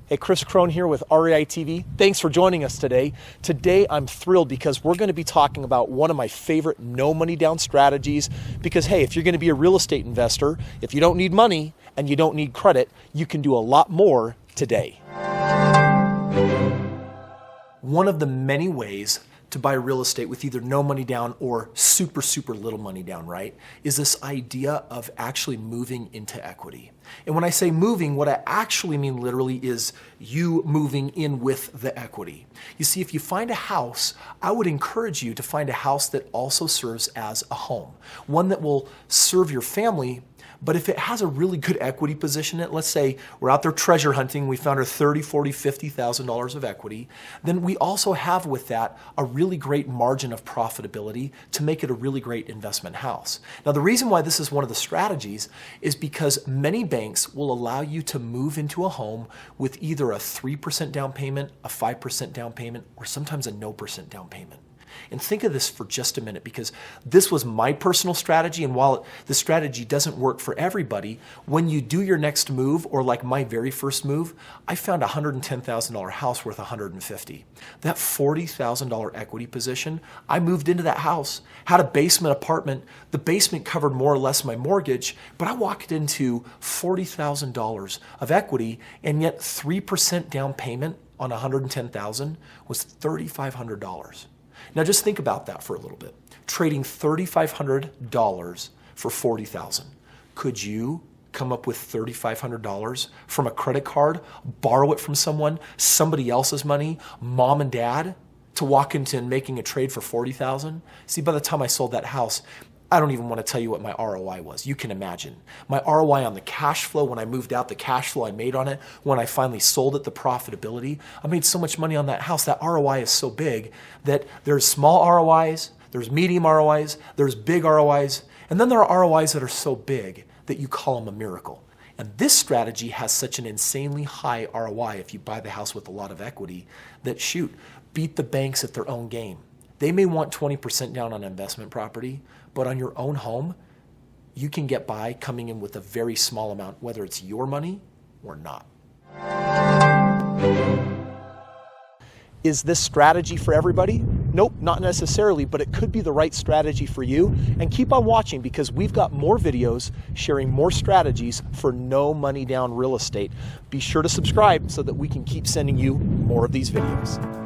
Hey, Kris Krohn here with REI TV. Thanks for joining us today. Today I'm thrilled because we're going to be talking about one of my favorite no money down strategies because hey, if you're going to be a real estate investor, if you don't need money and you don't need credit, you can do a lot more today. One of the many ways to buy real estate with either no money down or super little money down, right, is this idea of actually moving into equity. And when I say moving, what I actually mean literally is you moving in with the equity. You see, if you find a house, I would encourage you to find a house that also serves as a home, one that will serve your family. But if it has a really good equity position in it, let's say we're out there treasure hunting, we found our $30,000, $40,000, $50,000 of equity, then we also have with that a really great margin of profitability to make it a really great investment house. Now, the reason why this is one of the strategies is because many banks will allow you to move into a home with either a 3% down payment, a 5% down payment, or sometimes a no % down payment. And think of this for just a minute because this was my personal strategy, and while the strategy doesn't work for everybody, when you do your next move, or like my very first move, I found a $110,000 house worth $150,000. That $40,000 equity position, I moved into that house, had a basement apartment. The basement covered more or less my mortgage, but I walked into $40,000 of equity, and yet 3% down payment on $110,000 was $3,500. Now just think about that for a little bit. Trading $3,500 for $40,000. Could you come up with $3,500 from a credit card, borrow it from someone, somebody else's money, mom and dad, to walk into and making a trade for $40,000? See, by the time I sold that house, I don't even want to tell you what my ROI was. You can imagine. My ROI on the cash flow when I moved out, the cash flow I made on it, when I finally sold it, the profitability. I made so much money on that house. That ROI is so big that there's small ROIs, there's medium ROIs, there's big ROIs, and then there are ROIs that are so big that you call them a miracle. And this strategy has such an insanely high ROI if you buy the house with a lot of equity that shoot, beat the banks at their own game. They may want 20% down on investment property, but on your own home, you can get by coming in with a very small amount, whether it's your money or not. Is this strategy for everybody? Nope, not necessarily, but it could be the right strategy for you. And keep on watching because we've got more videos sharing more strategies for no money down real estate. Be sure to subscribe so that we can keep sending you more of these videos.